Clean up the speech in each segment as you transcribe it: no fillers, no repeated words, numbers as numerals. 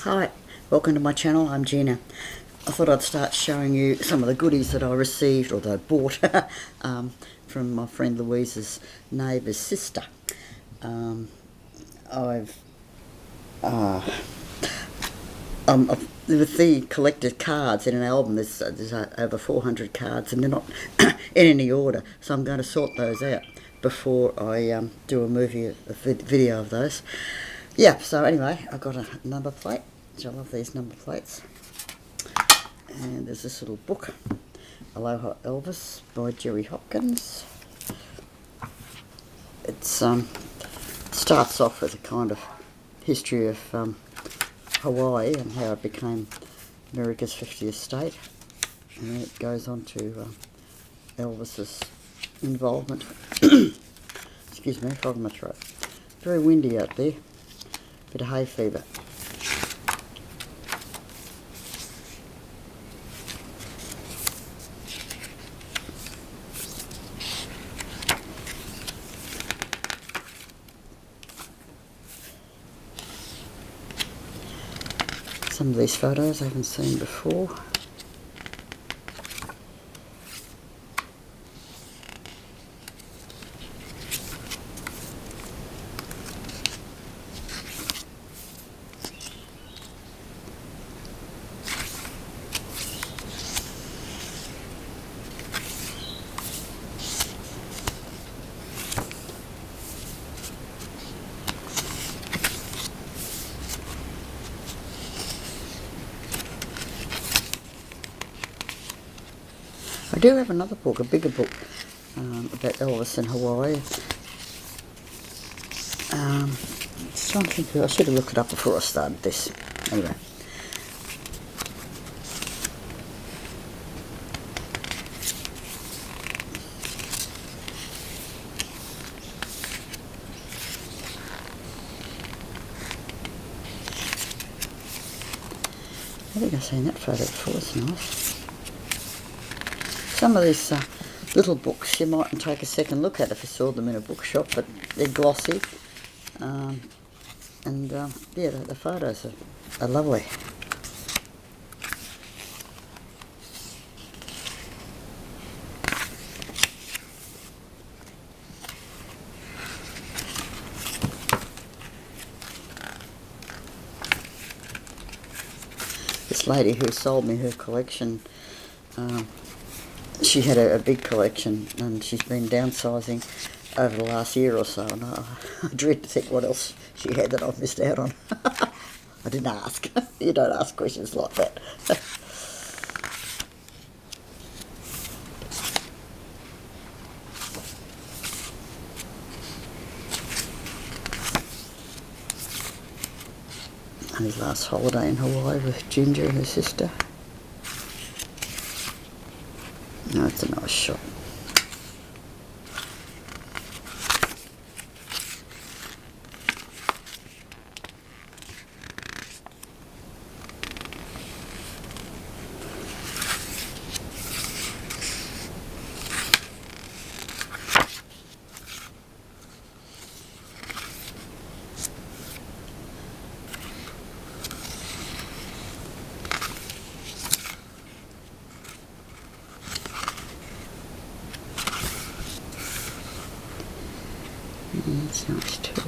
Hi, welcome to my channel. I'm Gina. I thought I'd start showing you some of the goodies that I received, or that I bought, from my friend Louise's neighbour's sister. With the collected cards in an album, there's over 400 cards, and they're not in any order, so I'm going to sort those out before I do a video of those. Yeah, so anyway, I got a number plate, which I love these number plates. And there's this little book, Aloha Elvis by Jerry Hopkins. It starts off with a kind of history of Hawaii and how it became America's 50th state. And then it goes on to Elvis's involvement. Excuse me, frog in my throat. Very windy out there. Bit of hay fever. Some of these photos I haven't seen before. I do have another book, a bigger book, about Elvis in Hawaii. Just trying to think, I should have looked it up before I started this. Anyway. I think I've seen that photo before, it's nice. Some of these little books you mightn't take a second look at if you saw them in a bookshop, but they're glossy, and yeah, the photos are lovely. This lady who sold me her collection, she had a big collection, and she's been downsizing over the last year or so, and I dread to think what else she had that I've missed out on. I didn't ask. You don't ask questions like that. And his last holiday in Hawaii with Ginger and her sister. No, it's a nice shot. That's nice too.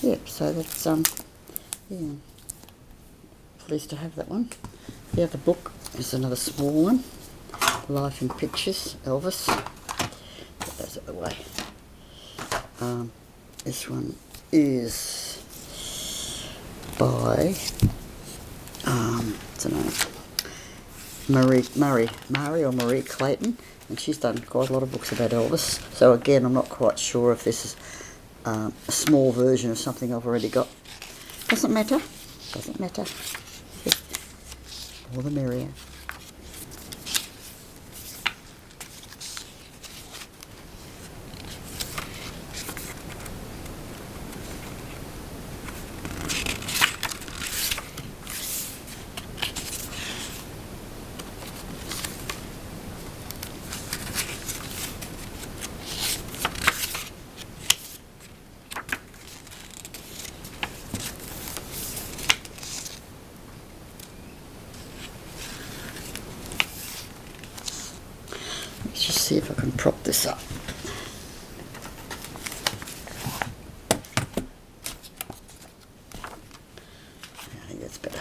Yep, so that's yeah. Pleased to have that one. The other book is another small one. Life in Pictures, Elvis. Put those out of the way. This one is by what's her name? Marie Clayton, and she's done quite a lot of books about Elvis. So again, I'm not quite sure if this is a small version of something I've already got. Doesn't matter. Doesn't matter. More the merrier. see if I can prop this up. I think that's better.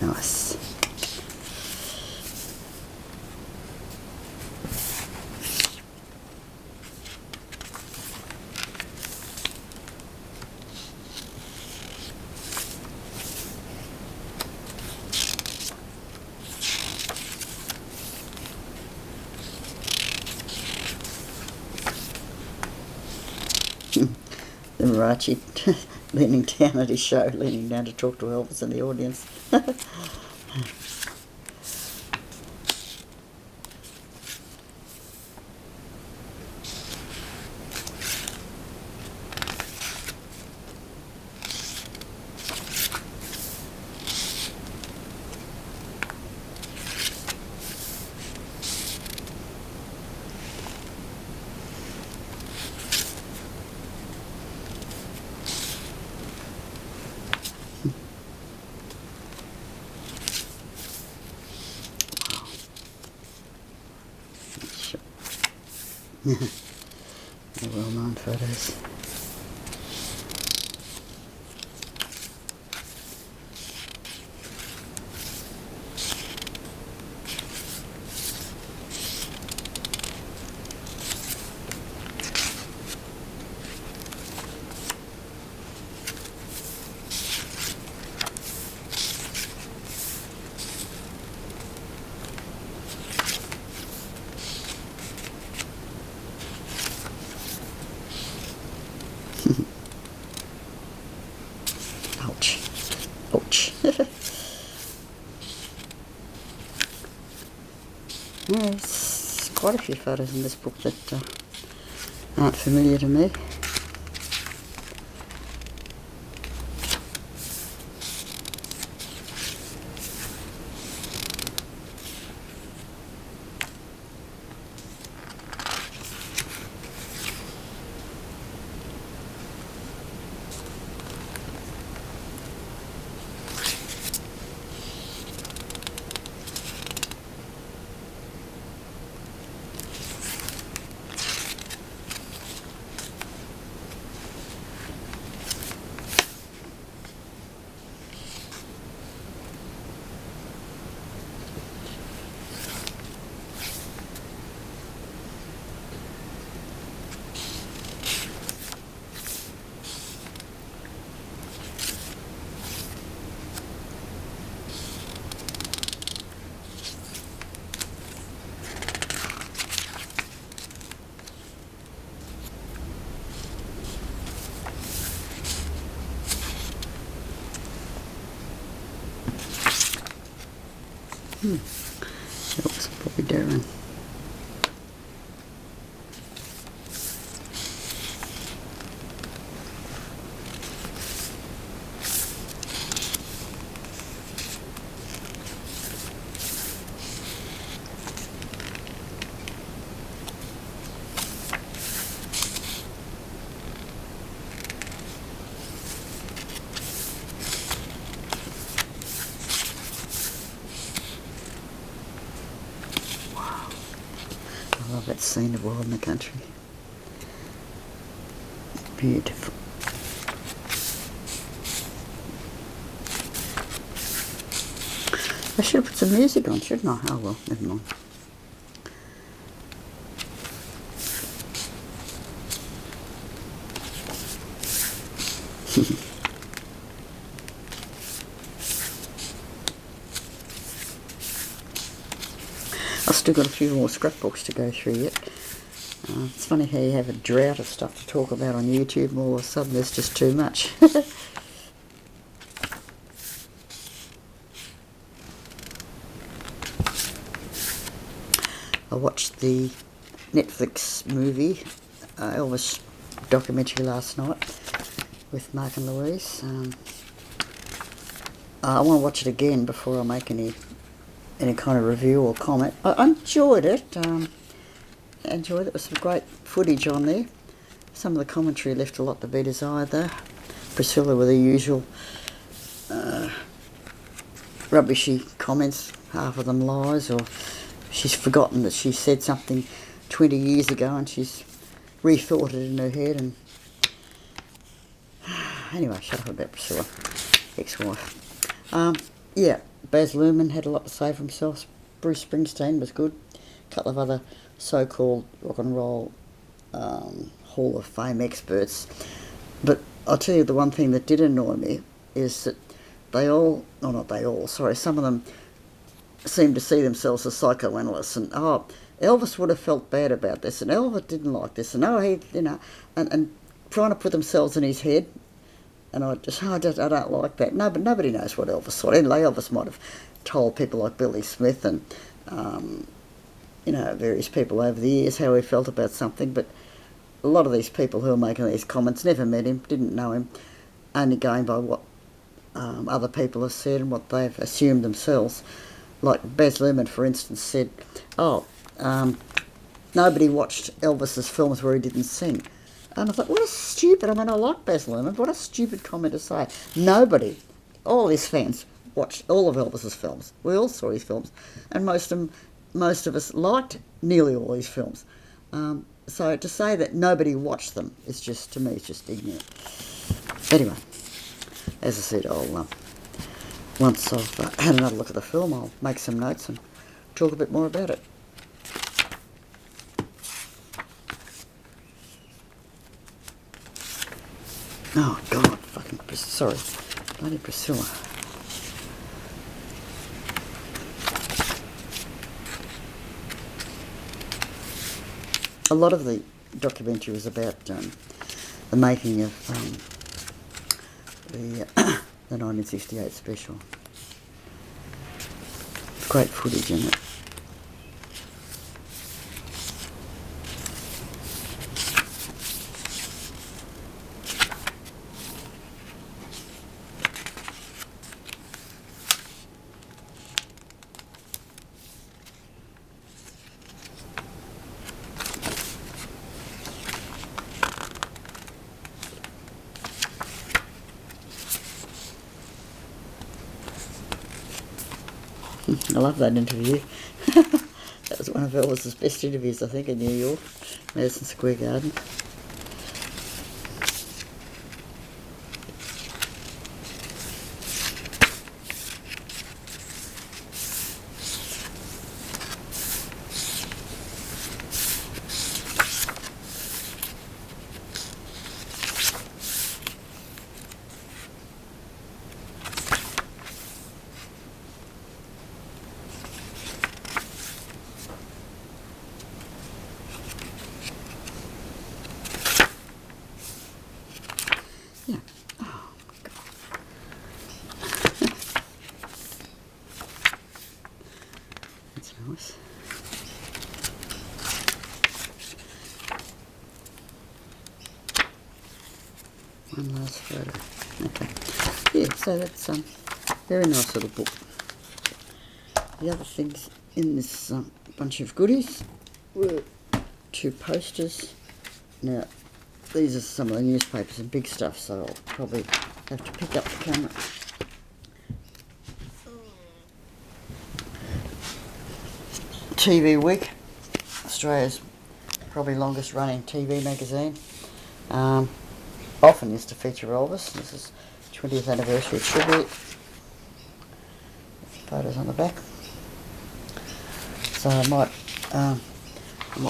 Nice. The Marachi leaning down at his show, leaning down to talk to Elvis in the audience. They're well-known photos. Ouch. Ouch. There's quite a few photos in this book that aren't familiar to me. That was probably Darren. I love that scene of Wild in the Country. Beautiful. I should have put some music on, shouldn't I? Oh well, never mind. I've still got a few more scrapbooks to go through yet. It's funny how you have a drought of stuff to talk about on YouTube and all of a sudden there's just too much. I watched the Netflix movie, Elvis documentary last night with Mark and Louise. I want to watch it again before I make any kind of review or comment. I enjoyed it. Enjoyed it. There was some great footage on there. Some of the commentary left a lot to be desired though. Priscilla with the usual rubbishy comments, half of them lies, or she's forgotten that she said something 20 years ago and she's rethought it in her head. And anyway, shut up about Priscilla, ex-wife. Yeah, Baz Luhrmann had a lot to say for himself. Bruce Springsteen was good. A couple of other so-called rock and roll Hall of Fame experts. But I'll tell you the one thing that did annoy me is that some of them seemed to see themselves as psychoanalysts, and Elvis would have felt bad about this, and Elvis didn't like this, and and trying to put themselves in his head. And I don't like that. No, but nobody knows what Elvis thought. Anyway, Elvis might have told people like Billy Smith and various people over the years how he felt about something, but a lot of these people who are making these comments never met him, didn't know him, only going by what other people have said and what they've assumed themselves. Like Baz Luhrmann, for instance, said, nobody watched Elvis's films where he didn't sing. And I thought, what a stupid, I like Baz Luhrmann, what a stupid comment to say. Nobody, all his fans, watched all of Elvis's films. We all saw his films, and most of us liked nearly all his films. So to say that nobody watched them is just, to me, it's just ignorant. Anyway, as I said, once I've had another look at the film, I'll make some notes and talk a bit more about it. Oh, God, bloody Priscilla. A lot of the documentary was about the making of the 1968 special. Great footage in it. I love that interview. That was one of Elvis's best interviews, I think, in New York, Madison Square Garden. Yeah. Oh, God. That's nice. One last photo. Okay. Yeah, so that's very nice little book. The other things in this bunch of goodies were 2 posters. Now, these are some of the newspapers and big stuff, so I'll probably have to pick up the camera. TV Week, Australia's probably longest running TV magazine. Often used to feature Elvis. This is 20th anniversary tribute. Photos on the back. So I might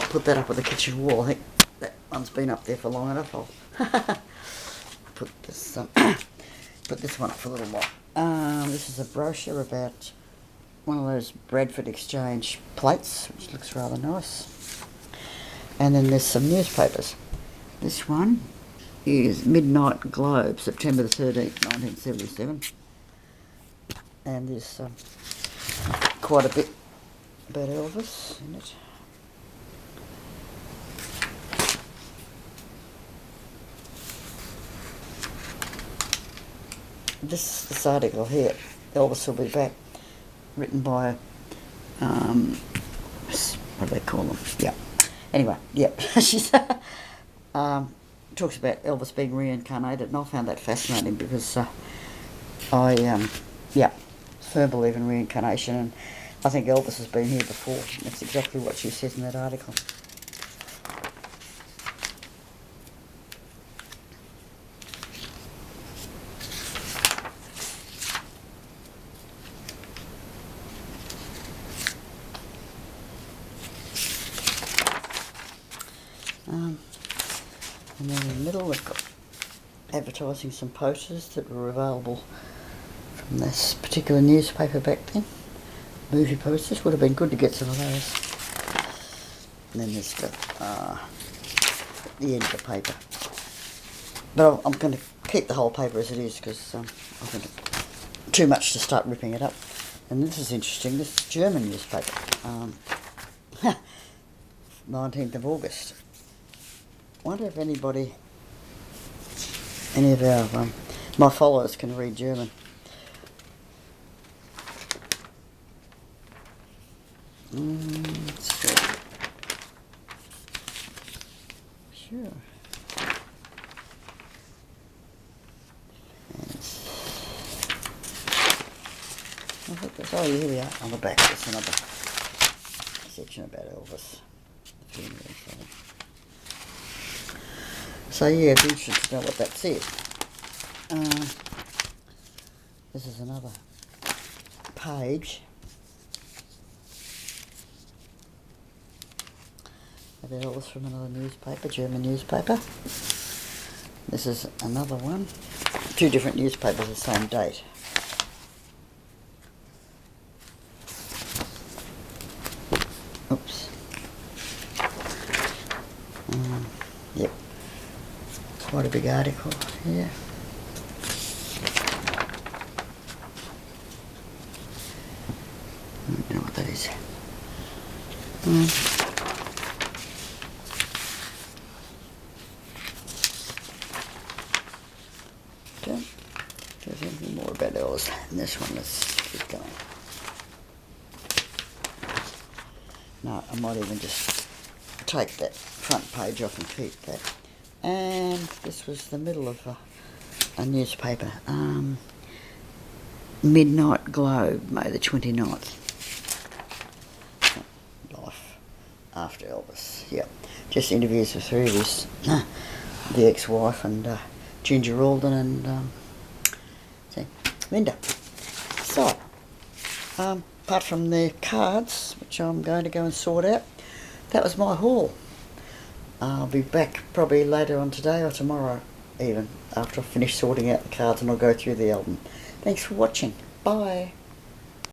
put that up on the kitchen wall. I think that one's been up there for long enough. I'll put this one up for a little while. This is a brochure about one of those Bradford Exchange plates, which looks rather nice. And then there's some newspapers. This one is Midnight Globe, September the 13th, 1977. And there's quite a bit about Elvis in it. This article here Elvis will be back, written by, what do they call them? Yeah. Anyway, yeah. She's talks about Elvis being reincarnated, and I found that fascinating because I firm believer in reincarnation, and I think Elvis has been here before. That's exactly what she says in that article. And then in the middle we've got advertising some posters that were available from this particular newspaper back then. Movie posters, would have been good to get some of those. And then there's the end of the paper. But I'm going to keep the whole paper as it is because I think it's too much to start ripping it up. And this is interesting, this is German newspaper. 19th of August. Wonder if any of our my followers can read German. Let's see. Sure. I think there's, oh, here we are on the back. There's another section about Elvis. So yeah, it'd be interesting to know what that says. This is another page about Elvis from another newspaper, German newspaper. This is another one. Two different newspapers, the same date. Oops. Yep. Quite a big article here. I don't know what that is. Okay. There's anything more about Elvis in this one. Let's keep going. No, I might even just take that front page off and keep that. And this was the middle of a newspaper. Midnight Globe, May the 29th. Life after Elvis. Yep. Just interviews with three of his, the ex-wife and Ginger Alden and Linda. So, apart from the cards, which I'm going to go and sort out, that was my haul. I'll be back probably later on today or tomorrow even, after I've finished sorting out the cards, and I'll go through the album. Thanks for watching. Bye.